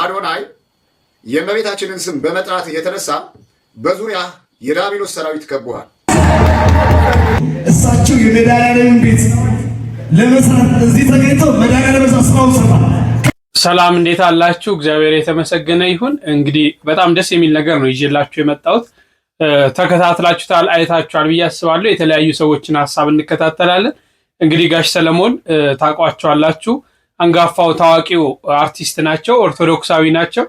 አዶናይ የእመቤታችንን ስም በመጥራት የተነሳ በዙሪያ የዲያብሎስ ሰራዊት ከቧል። እሳቸው የመድኃኒዓለምን ቤት ለመስራት እዚህ ተገኝተው መድኃኒዓለም አስፋው ሰራ። ሰላም እንዴት አላችሁ? እግዚአብሔር የተመሰገነ ይሁን። እንግዲህ በጣም ደስ የሚል ነገር ነው ይዤላችሁ የመጣሁት። ተከታትላችሁታል፣ አይታችኋል ብዬ አስባለሁ። የተለያዩ ሰዎችን ሐሳብ እንከታተላለን። እንግዲህ ጋሽ ሰለሞን ታውቋቸዋላችሁ። አንጋፋው ታዋቂው አርቲስት ናቸው፣ ኦርቶዶክሳዊ ናቸው።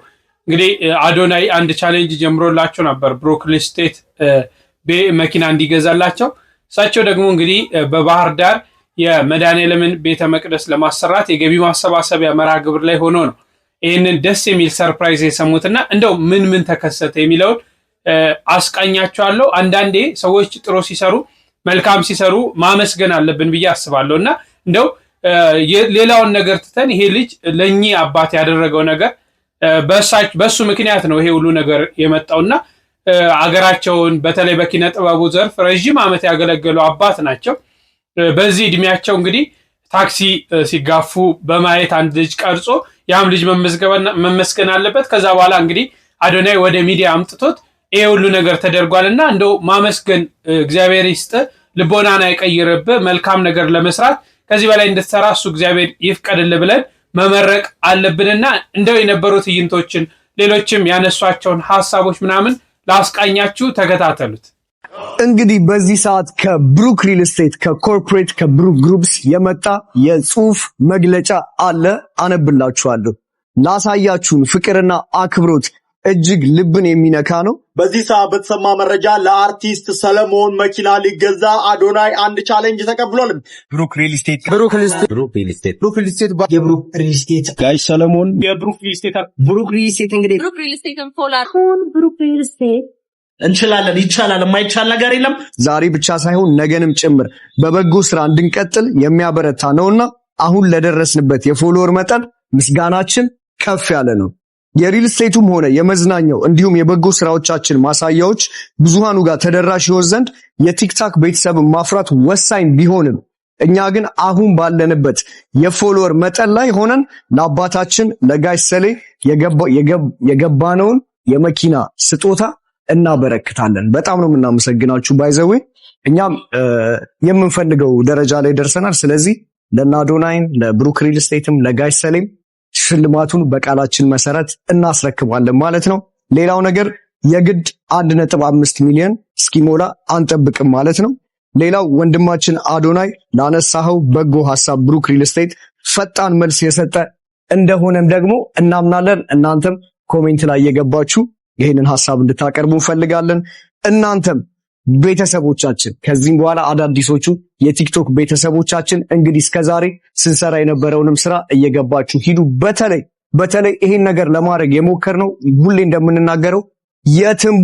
እንግዲህ አዶናይ አንድ ቻሌንጅ ጀምሮላቸው ነበር፣ ብሩክሊን ስቴት መኪና እንዲገዛላቸው። እሳቸው ደግሞ እንግዲህ በባህር ዳር የመድኃኒዓለምን ቤተ መቅደስ ለማሰራት የገቢ ማሰባሰቢያ መርሃ ግብር ላይ ሆኖ ነው ይህንን ደስ የሚል ሰርፕራይዝ የሰሙትና እንደው ምን ተከሰተ የሚለውን አስቃኛቸዋለሁ። አንዳንዴ ሰዎች ጥሩ ሲሰሩ መልካም ሲሰሩ ማመስገን አለብን ብዬ አስባለሁ እና እንደው ሌላውን ነገር ትተን ይሄ ልጅ ለእኚህ አባት ያደረገው ነገር በሱ ምክንያት ነው ይሄ ሁሉ ነገር የመጣውና አገራቸውን በተለይ በኪነ ጥበቡ ዘርፍ ረዥም ዓመት ያገለገሉ አባት ናቸው። በዚህ እድሜያቸው እንግዲህ ታክሲ ሲጋፉ በማየት አንድ ልጅ ቀርጾ ያም ልጅ መመስገን አለበት። ከዛ በኋላ እንግዲህ አዶናይ ወደ ሚዲያ አምጥቶት ይሄ ሁሉ ነገር ተደርጓልና እንደው ማመስገን እግዚአብሔር ይስጥ፣ ልቦናን አይቀይርብህ፣ መልካም ነገር ለመስራት ከዚህ በላይ እንድትሰራ እሱ እግዚአብሔር ይፍቀድልህ ብለን መመረቅ አለብንና እንደው የነበሩ ትዕይንቶችን ሌሎችም ያነሷቸውን ሐሳቦች ምናምን ላስቃኛችሁ፣ ተከታተሉት። እንግዲህ በዚህ ሰዓት ከብሩክ ሪል ስቴት ከኮርፖሬት ከብሩክ ግሩፕስ የመጣ የጽሁፍ መግለጫ አለ፣ አነብላችኋለሁ። ላሳያችሁን ፍቅርና አክብሮት እጅግ ልብን የሚነካ ነው። በዚህ ሰዓት በተሰማ መረጃ ለአርቲስት ሰለሞን መኪና ሊገዛ አዶናይ አንድ ቻሌንጅ ተቀብሏል። ብሩክ ሪል ስቴት ጋይ ሰለሞን የብሩክ ሪል ስቴት እንግዲህ ብሩክ ሪል ስቴትን ፎላር ብሩክ ሪል ስቴት እንችላለን፣ ይቻላል፣ የማይቻል ነገር የለም። ዛሬ ብቻ ሳይሆን ነገንም ጭምር በበጎ ስራ እንድንቀጥል የሚያበረታ ነውና አሁን ለደረስንበት የፎሎወር መጠን ምስጋናችን ከፍ ያለ ነው። የሪል ስቴቱም ሆነ የመዝናኛው እንዲሁም የበጎ ስራዎቻችን ማሳያዎች ብዙሃኑ ጋር ተደራሽ ይሆን ዘንድ የቲክታክ ቤተሰብን ማፍራት ወሳኝ ቢሆንም እኛ ግን አሁን ባለንበት የፎሎወር መጠን ላይ ሆነን ለአባታችን ለጋሽ ሰሌ የገባነውን የመኪና ስጦታ እናበረክታለን። በጣም ነው የምናመሰግናችሁ። ባይዘዌ እኛም የምንፈልገው ደረጃ ላይ ደርሰናል። ስለዚህ ለአዶናይም ለብሩክ ሪል ስቴትም ለጋሽ ሰሌም ሽልማቱን በቃላችን መሰረት እናስረክባለን ማለት ነው። ሌላው ነገር የግድ 1.5 ሚሊዮን እስኪሞላ አንጠብቅም ማለት ነው። ሌላው ወንድማችን አዶናይ ላነሳኸው በጎ ሐሳብ ብሩክ ሪል ስቴት ፈጣን መልስ የሰጠ እንደሆነም ደግሞ እናምናለን። እናንተም ኮሜንት ላይ የገባችሁ ይህንን ሐሳብ እንድታቀርቡ እንፈልጋለን። እናንተም ቤተሰቦቻችን ከዚህም በኋላ አዳዲሶቹ የቲክቶክ ቤተሰቦቻችን እንግዲህ እስከዛሬ ስንሰራ የነበረውንም ስራ እየገባችሁ ሂዱ። በተለይ ይሄን ነገር ለማድረግ የሞከርነው ሁሌ እንደምንናገረው የትም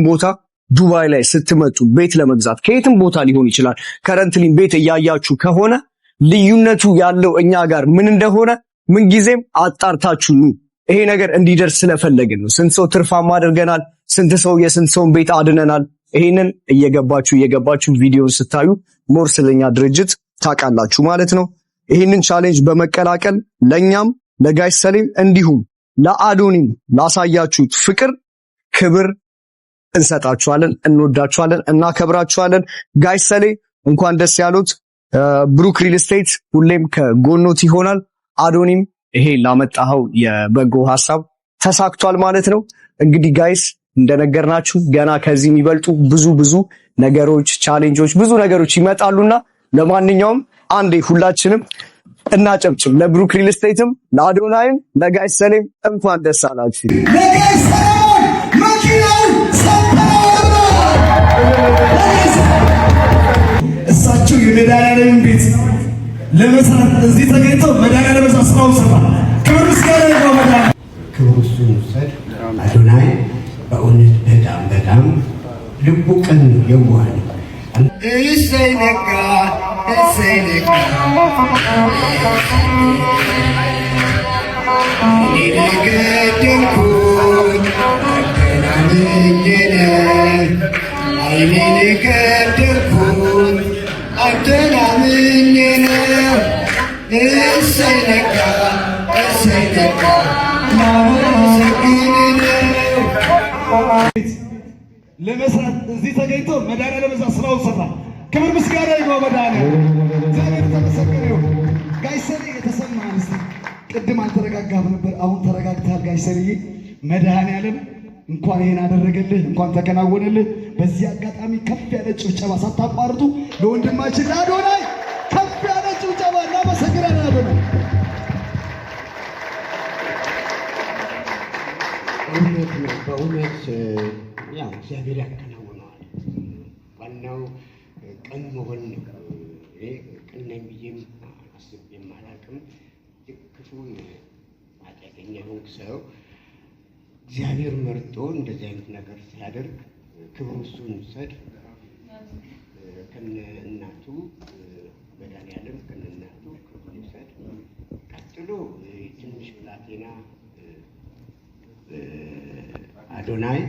ቦታ ዱባይ ላይ ስትመጡ ቤት ለመግዛት ከየትም ቦታ ሊሆን ይችላል። ከረንትሊ ቤት እያያችሁ ከሆነ ልዩነቱ ያለው እኛ ጋር ምን እንደሆነ ምንጊዜም አጣርታችሁ ኑ። ይሄ ነገር እንዲደርስ ስለፈለግን ነው። ስንት ሰው ትርፋማ አድርገናል፣ ስንት ሰውን ቤት አድነናል። ይሄንን እየገባችሁ ቪዲዮን ስታዩ ሞር ስለኛ ድርጅት ታውቃላችሁ ማለት ነው። ይሄንን ቻሌንጅ በመቀላቀል ለኛም ለጋሽ ሰሌም እንዲሁም ለአዶኒም ላሳያችሁት ፍቅር ክብር እንሰጣችኋለን። እንወዳችኋለን፣ እናከብራችኋለን። ጋሽ ሰሌ እንኳን ደስ ያሉት። ብሩክ ሪል ስቴት ሁሌም ከጎኖት ይሆናል። አዶኒም ይሄ ላመጣኸው የበጎ ሐሳብ ተሳክቷል ማለት ነው። እንግዲህ ጋይስ እንደነገርናችሁ ገና ከዚህ የሚበልጡ ብዙ ነገሮች ቻሌንጆች ብዙ ነገሮች ይመጣሉና ለማንኛውም አንዴ ሁላችንም እናጨብጭብ። ለብሩክ ሪል ስቴትም ለአዶናይም ለጋሽ ሰሌም እንኳን ደስ አላችሁ። ለጋሽ ሰለሞን መኪናውን እሳቸው የመድኃኒዓለምን ቤት ለመስራት እዚህ ተገኝተው መድኃኒዓለም አስፋው ሰራ። ክብር ምስጋና ይገባል። ክብር እሱን ውሰድ። አዶናይ በእውነት በጣም ልቡ ቅን የዋህ ነው። እሰይ ነጋ አንተን አምኜ ነው እሰይ ነጋ ለመስራት እዚህ ተገኝቶ መድኃኒዓለም እዛ ስራውን ሰራ። ክብር ምስጋና ይግባው መድኃኒዓለም። እግዚአብሔር ተመሰገነ ይሁን። ጋሽ ሰኔ የተሰማህን እስኪ ቅድም አልተረጋጋህም ነበር፣ አሁን ተረጋግተሃል ጋሽ ሰኔ። መድኃኒዓለም እንኳን ይሄን አደረገልህ፣ እንኳን ተከናወነልህ። በዚህ አጋጣሚ ከፍ ያለ ጭብጨባ ሳታቋርጡ ለወንድማችን ለአዶናይ ከፍ ያለ ጭብጨባ እናመሰግናለን። አዶናይ እውነት ነው። በእውነት ያው እግዚአብሔር ያከናውነዋል። ዋናው ቀን መሆን ነው። ቀን ነኝ ብዬም አስቤም አላውቅም። ክፉ ኃጢአተኛ የሆንክ ሰው እግዚአብሔር መርጦ እንደዚህ አይነት ነገር ሲያደርግ ክብሩ እሱን ይውሰድ። ከነ እናቱ መድኃኒዓለም ከነ እናቱ ክብሩን ይውሰድ። ቀጥሎ ትንሽ ብላቴና አዶናይ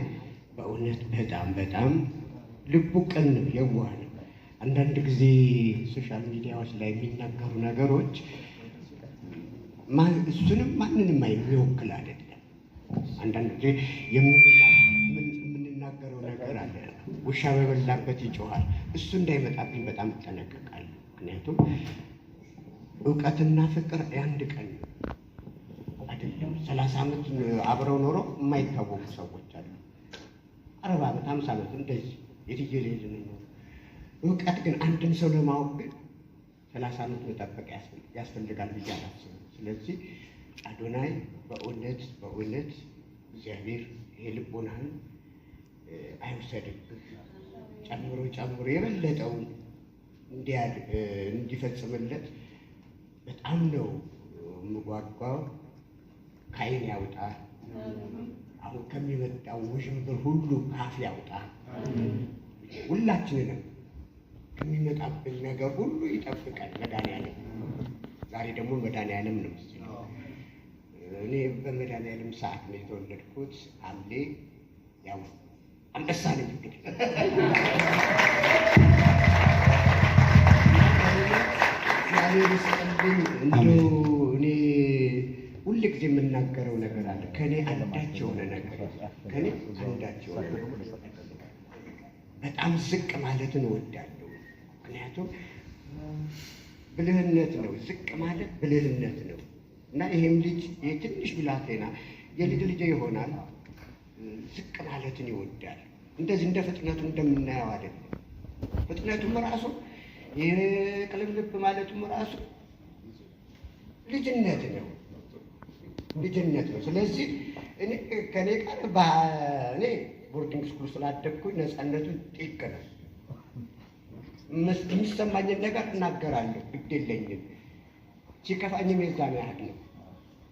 በእውነት በጣም ልቡ ቅን ነው፣ የዋህ ነው። አንዳንድ ጊዜ ሶሻል ሚዲያዎች ላይ የሚናገሩ ነገሮች እሱንም ማንንም የሚወክል አይደለም። አንዳንድ ጊዜ የምንናገረው ነገር አለ፣ ውሻ በበላበት ይጮሃል። እሱ እንዳይመጣብኝ በጣም እጠነቀቃለሁ። ምክንያቱም እውቀትና ፍቅር የአንድ ቀን አይደለም። 30 ዓመት አብረው ኖሮ የማይታወቁ ሰዎች አሉ። 40 ዓመት 50 ዓመት እንደዚህ የትየሌለ ነው። እውቀት ግን አንድን ሰው ለማወቅ ግን 30 ዓመት መጠበቅ ያስፈልጋል ብዬ አላስብም። ስለዚህ አዶናይ በእውነት እግዚአብሔር የልቦናህን አይውሰድብህ፣ ጨምሮ የበለጠውን እንዲፈጽምለት በጣም ነው የምጓጓው። ከዓይን ያውጣ፣ አሁን ከሚመጣው ውዥንብር ሁሉ ካፍ ያውጣ። ሁላችንንም ከሚመጣብን ነገር ሁሉ ይጠብቃል መድኃኒዓለም። ዛሬ ደግሞ መድኃኒዓለም ነው ምስል። እኔ በመድኃኒዓለም ሰዓት ነው የተወለድኩት። ሐምሌ ያው አንበሳ ነኝ እንግዲህ እግዚአብሔር ይስጥልኝ። እንደው እኔ ሁል ጊዜ የምናገረው ነገር አለ። ከኔ አንዳች የሆነ ነገር በጣም ዝቅ ማለትን እወዳለሁ። ምክንያቱም ብልህነት ነው፣ ዝቅ ማለት ብልህነት ነው። እና ይሄም ልጅ የትንሽ ብላቴና የልጅ ልጅ ይሆናል፣ ዝቅ ማለትን ይወዳል። እንደዚህ እንደ ፍጥነቱ እንደምናየው አይደለም። ፍጥነቱም ራሱ የቅልብልብ ማለቱም ራሱ ልጅነት ነው። ስለዚህ ከኔ ጋር እኔ ቦርዲንግ ስኩል ስላደግኩኝ ነፃነቱ ጥቅ ነው። የሚሰማኝን ነገር እናገራለሁ፣ ግድ የለኝም። ሲከፋኝም የዛን ያህል ነው።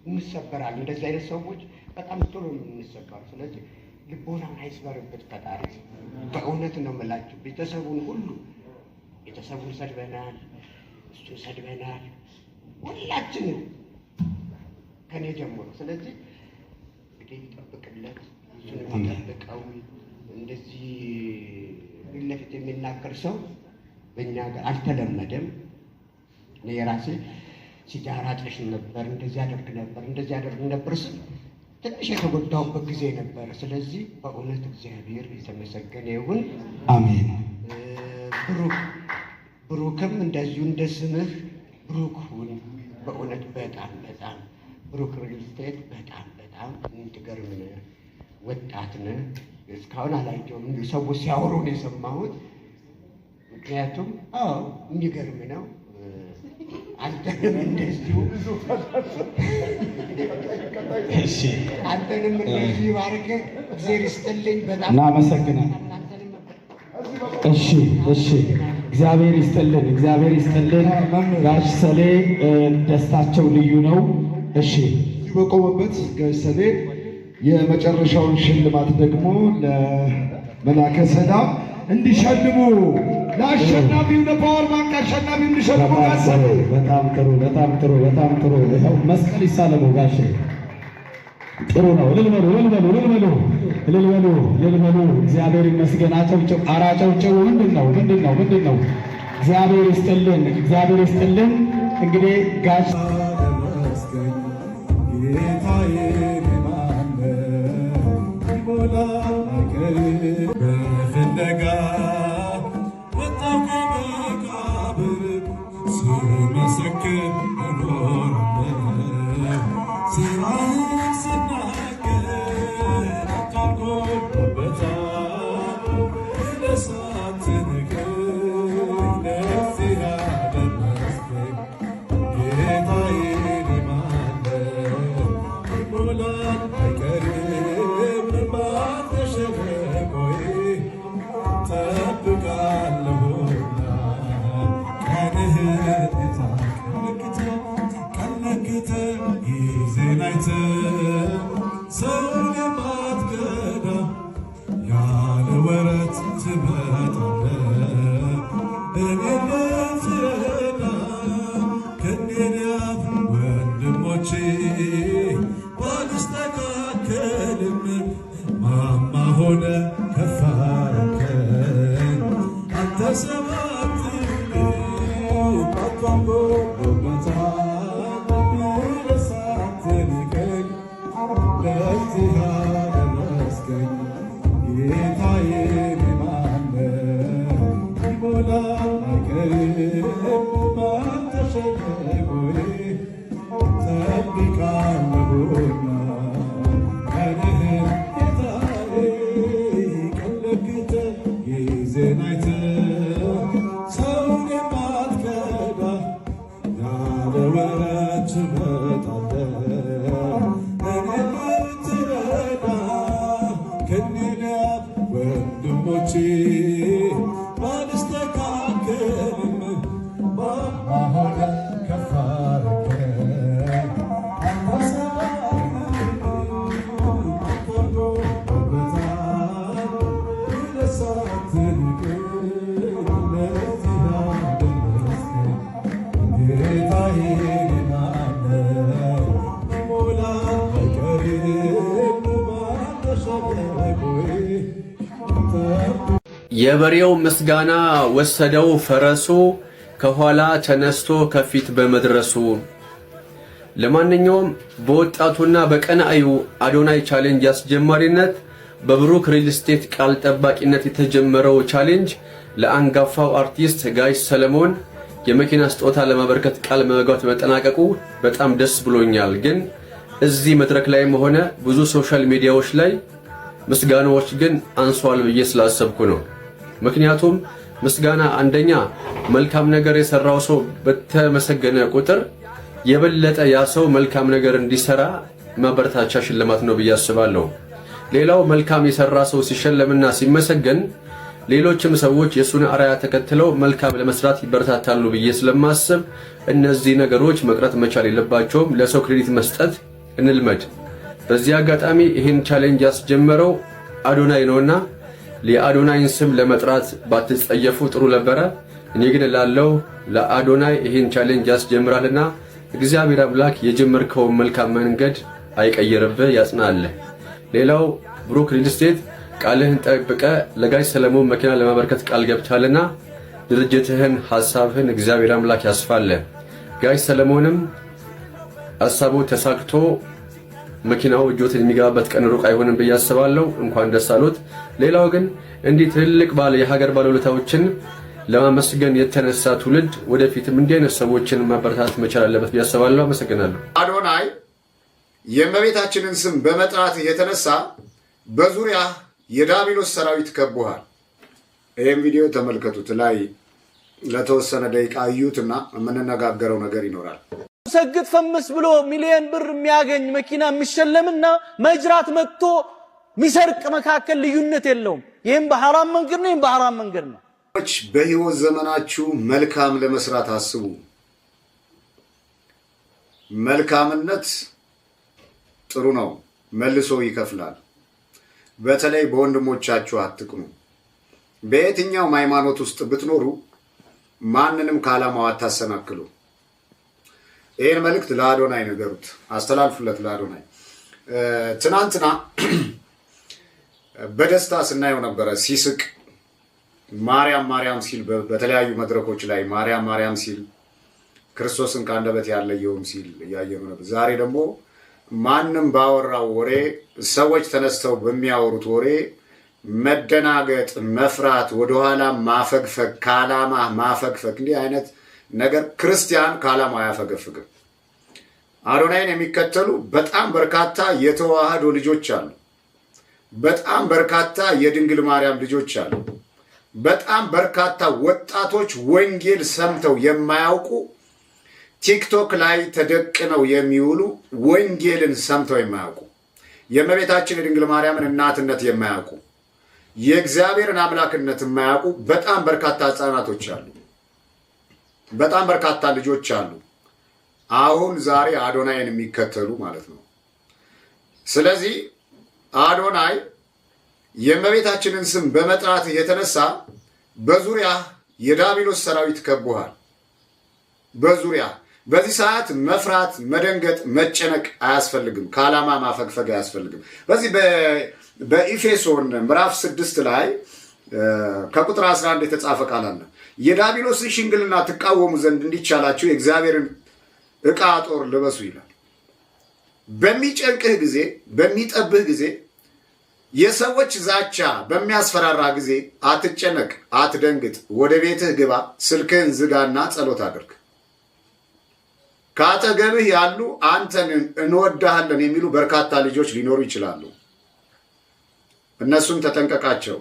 እንሰበራለን። እንደዚህ አይነት ሰዎች በጣም ጥሩ የምንሰበሩ። ስለዚህ ልቦናን አይስበርበት ፈጣሪ። በእውነት ነው የምላችሁ። ቤተሰቡን ሰድበናል፣ እሱን ሰድበናል፣ ሁላችንም ከኔ ጀምሮ። ስለዚህ እንግዲህ ይጠብቅለት፣ እሱን የሚጠብቀው እንደዚህ ፊት ለፊት የሚናገር ሰው በእኛ ጋር አልተለመደም። እኔ የራሴ ሲጋራ ጨሽ ነበር፣ እንደዚህ አደርግ ነበር ስል ትንሽ የተጎዳሁበት ጊዜ ነበር። ስለዚህ በእውነት እግዚአብሔር የተመሰገነ ይሁን። አሜን። ብሩክም እንደዚሁ እንደ ስምህ ብሩክ ሁን። በእውነት በጣም ብሩክ ሪል ስቴት በጣም የምትገርም ወጣት ነህ። እስካሁን አላየሁም፣ ሰዎች ሲያወሩ ነው የሰማሁት። ምክንያቱም የሚገርም ነው። አንተንም እንደዚሁ ባርከህ እግዚአብሔር ይስጥልኝ። በጣም እናመሰግናለን። እሺ እግዚአብሔር ይስጥልን። ጋሽ ሰሌ ደስታቸው ልዩ ነው። እሺ በቆመበት ጋሽ ሰሌ የመጨረሻውን ሽልማት ደግሞ ለመላከ ሰላም እንዲሸልሙ ለአሸናፊው ለፓወር ባንክ አሸናፊው እንዲሸልሙ ጋሰሌ። በጣም ጥሩ። ይኸው መስቀል ይሳለሙ ጋሽ። ጥሩ ነው። እልል በሉ። እግዚአብሔር ይመስገን። አጨብጭቡ። ምንድን ነው? እግዚአብሔር ይስጥልን፣ እግዚአብሔር ይስጥልን። እንግዲህ ጋሽ የበሬው ምስጋና ወሰደው ፈረሱ ከኋላ ተነስቶ ከፊት በመድረሱ። ለማንኛውም በወጣቱና በቀናዩ አዶናይ ቻሌንጅ አስጀማሪነት በብሩክ ሪል ስቴት ቃል ጠባቂነት የተጀመረው ቻሌንጅ ለአንጋፋው አርቲስት ጋሽ ሰለሞን የመኪና ስጦታ ለማበርከት ቃል መግባት መጠናቀቁ በጣም ደስ ብሎኛል። ግን እዚህ መድረክ ላይም ሆነ ብዙ ሶሻል ሚዲያዎች ላይ ምስጋናዎች ግን አንሷል ብዬ ስላሰብኩ ነው። ምክንያቱም ምስጋና አንደኛ መልካም ነገር የሰራው ሰው በተመሰገነ ቁጥር የበለጠ ያ ሰው መልካም ነገር እንዲሰራ ማበረታቻ ሽልማት ነው ብዬ አስባለሁ። ሌላው መልካም የሰራ ሰው ሲሸለምና ሲመሰገን ሌሎችም ሰዎች የሱን አርአያ ተከትለው መልካም ለመስራት ይበረታታሉ ብዬ ስለማስብ እነዚህ ነገሮች መቅረት መቻል የለባቸውም። ለሰው ክሬዲት መስጠት እንልመድ። በዚህ አጋጣሚ ይህን ቻሌንጅ ያስጀመረው አዶናይ ነውና የአዶናይን ስም ለመጥራት ባትጸየፉ ጥሩ ነበረ። እኔ ግን ላለው ለአዶናይ ይህን ቻሌንጅ ያስጀምራልና እግዚአብሔር አምላክ የጀመርከውን መልካም መንገድ አይቀየርብህ፣ ያጽናልህ። ሌላው ብሩክ ሪል ስቴት ቃልህን ጠብቀ ለጋሽ ሰለሞን መኪና ለማበርከት ቃል ገብታልና ድርጅትህን ሐሳብህን እግዚአብሔር አምላክ ያስፋልህ። ጋሽ ሰለሞንም ሐሳቡ ተሳክቶ መኪናው እጆት የሚገባበት ቀን ሩቅ አይሆንም ብዬ አስባለሁ። እንኳን ደስ አሉት። ሌላው ግን እንዲህ ትልቅ ባለ የሀገር ባለውለታዎችን ለማመስገን የተነሳ ትውልድ ወደፊትም እንዲህ አይነት ሰዎችን ማበረታታት መቻል አለበት ብዬ አስባለሁ። አመሰግናለሁ። አዶናይ የእመቤታችንን ስም በመጥራት የተነሳ በዙሪያ የዳቢሎስ ሰራዊት ከቦሃል። ይህም ቪዲዮ ተመልከቱት። ላይ ለተወሰነ ደቂቃ እዩትና የምንነጋገረው ነገር ይኖራል። ሰግጥ ፈምስ ብሎ ሚሊዮን ብር የሚያገኝ መኪና የሚሸለምና መጅራት መጥቶ ሚሰርቅ መካከል ልዩነት የለውም። ይህም በሐራም መንገድ ነው፣ ይህም በሐራም መንገድ ነው። በህይወት ዘመናችሁ መልካም ለመስራት አስቡ። መልካምነት ጥሩ ነው፣ መልሶ ይከፍላል። በተለይ በወንድሞቻችሁ አትቅኑ። በየትኛውም ሃይማኖት ውስጥ ብትኖሩ ማንንም ከዓላማው አታሰናክሉ። ይህን መልእክት ለአዶናይ ነገሩት፣ አስተላልፉለት ለአዶናይ። ትናንትና በደስታ ስናየው ነበረ ሲስቅ ማርያም ማርያም ሲል በተለያዩ መድረኮች ላይ ማርያም ማርያም ሲል ክርስቶስን ከአንደበት ያለየውም ሲል እያየነው ነበር። ዛሬ ደግሞ ማንም ባወራው ወሬ ሰዎች ተነስተው በሚያወሩት ወሬ መደናገጥ፣ መፍራት፣ ወደኋላ ማፈግፈግ፣ ከዓላማ ማፈግፈግ፣ እንዲህ አይነት ነገር ክርስቲያን ከዓላማ አያፈገፍግም። አዶናይን የሚከተሉ በጣም በርካታ የተዋህዶ ልጆች አሉ። በጣም በርካታ የድንግል ማርያም ልጆች አሉ። በጣም በርካታ ወጣቶች ወንጌል ሰምተው የማያውቁ ቲክቶክ ላይ ተደቅነው የሚውሉ ወንጌልን ሰምተው የማያውቁ የእመቤታችን የድንግል ማርያምን እናትነት የማያውቁ የእግዚአብሔርን አምላክነት የማያውቁ በጣም በርካታ ሕፃናቶች አሉ። በጣም በርካታ ልጆች አሉ። አሁን ዛሬ አዶናይን የሚከተሉ ማለት ነው። ስለዚህ አዶናይ የእመቤታችንን ስም በመጥራት የተነሳ በዙሪያ የዳቢሎስ ሰራዊት ከቦሃል። በዙሪያ በዚህ ሰዓት መፍራት፣ መደንገጥ፣ መጨነቅ አያስፈልግም። ከዓላማ ማፈግፈግ አያስፈልግም። በዚህ በኢፌሶን ምዕራፍ 6 ላይ ከቁጥር 11 የተጻፈ ቃል አለ። የዳቢሎስን ሽንግልና ትቃወሙ ዘንድ እንዲቻላችሁ የእግዚአብሔርን ዕቃ ጦር ልበሱ ይላል። በሚጨንቅህ ጊዜ፣ በሚጠብህ ጊዜ፣ የሰዎች ዛቻ በሚያስፈራራ ጊዜ አትጨነቅ፣ አትደንግጥ። ወደ ቤትህ ግባ፣ ስልክህን ዝጋና ጸሎት አድርግ። ከአጠገብህ ያሉ አንተን እንወዳሃለን የሚሉ በርካታ ልጆች ሊኖሩ ይችላሉ። እነሱን ተጠንቀቃቸው።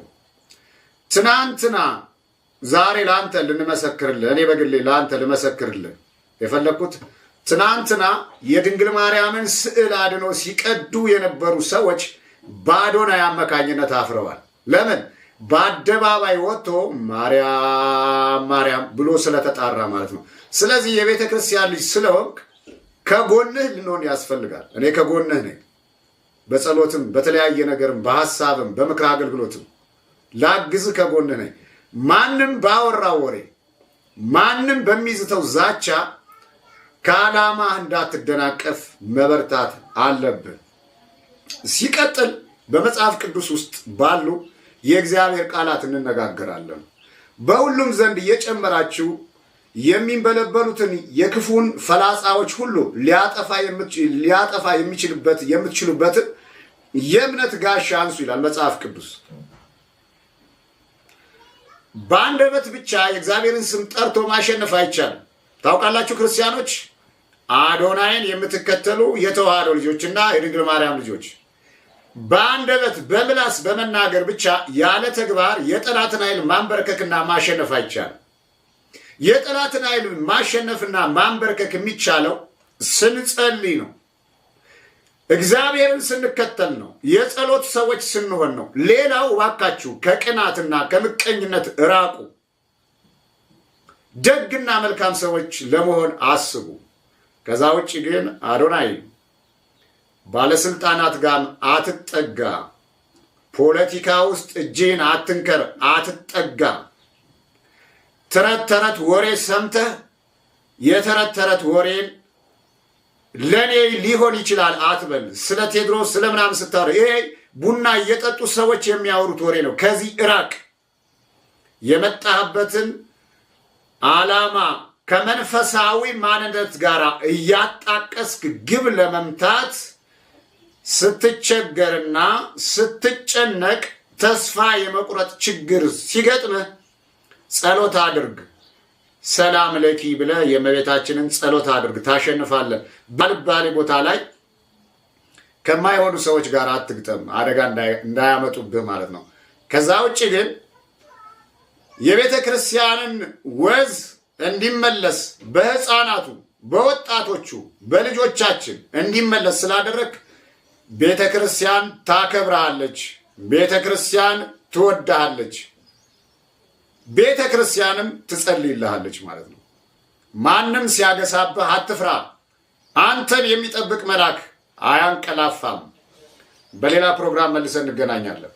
ትናንትና ዛሬ ለአንተ ልንመሰክርልህ፣ እኔ በግሌ ለአንተ ልመሰክርልህ የፈለግኩት ትናንትና የድንግል ማርያምን ስዕል አድኖ ሲቀዱ የነበሩ ሰዎች በአዶናይ አማካኝነት አፍረዋል። ለምን? በአደባባይ ወጥቶ ማርያም ማርያም ብሎ ስለተጣራ ማለት ነው። ስለዚህ የቤተ ክርስቲያን ልጅ ስለሆንክ ከጎንህ ልንሆን ያስፈልጋል። እኔ ከጎንህ ነኝ። በጸሎትም በተለያየ ነገርም በሐሳብም በምክር አገልግሎትም ላግዝህ ከጎንህ ነኝ። ማንም ባወራው ወሬ ማንም በሚዝተው ዛቻ ከዓላማ እንዳትደናቀፍ መበርታት አለብን። ሲቀጥል በመጽሐፍ ቅዱስ ውስጥ ባሉ የእግዚአብሔር ቃላት እንነጋገራለን። በሁሉም ዘንድ እየጨመራችሁ የሚንበለበሉትን የክፉን ፈላጻዎች ሁሉ ሊያጠፋ የምትችሉበትን የእምነት ጋሻ አንሱ ይላል መጽሐፍ ቅዱስ። በአንደበት ብቻ የእግዚአብሔርን ስም ጠርቶ ማሸነፍ አይቻልም። ታውቃላችሁ ክርስቲያኖች፣ አዶናይን የምትከተሉ የተዋህዶ ልጆችና የድንግል ማርያም ልጆች በአንደበት በምላስ በመናገር ብቻ ያለ ተግባር የጠላትን ኃይል ማንበርከክና ማሸነፍ አይቻልም። የጠላትን ኃይል ማሸነፍና ማንበርከክ የሚቻለው ስንጸልይ ነው። እግዚአብሔርን ስንከተል ነው። የጸሎት ሰዎች ስንሆን ነው። ሌላው እባካችሁ ከቅናትና ከምቀኝነት ራቁ። ደግና መልካም ሰዎች ለመሆን አስቡ። ከዛ ውጭ ግን አዶናይ ባለስልጣናት ጋር አትጠጋ። ፖለቲካ ውስጥ እጅህን አትንከር፣ አትጠጋ። ተረት ተረት ወሬ ሰምተህ የተረት ተረት ወሬን ለኔ ሊሆን ይችላል አትበል። ስለ ቴድሮስ ስለ ምናምን ስታወራ ይሄ ቡና እየጠጡ ሰዎች የሚያወሩት ወሬ ነው። ከዚህ እራቅ። የመጣህበትን ዓላማ ከመንፈሳዊ ማንነት ጋር እያጣቀስክ ግብ ለመምታት ስትቸገርና ስትጨነቅ ተስፋ የመቁረጥ ችግር ሲገጥምህ ጸሎት አድርግ። ሰላም ለኪ ብለህ የእመቤታችንን ጸሎት አድርግ፣ ታሸንፋለህ። ባልባሌ ቦታ ላይ ከማይሆኑ ሰዎች ጋር አትግጠም፣ አደጋ እንዳያመጡብህ ማለት ነው። ከዛ ውጭ ግን የቤተ ክርስቲያንን ወዝ እንዲመለስ በሕፃናቱ፣ በወጣቶቹ፣ በልጆቻችን እንዲመለስ ስላደረግ ቤተ ክርስቲያን ታከብራለች፣ ቤተ ክርስቲያን ትወዳሃለች፣ ቤተ ክርስቲያንም ትጸልይልሃለች ማለት ነው። ማንም ሲያገሳብህ አትፍራ። አንተን የሚጠብቅ መልአክ አያንቀላፋም። በሌላ ፕሮግራም መልሰን እንገናኛለን።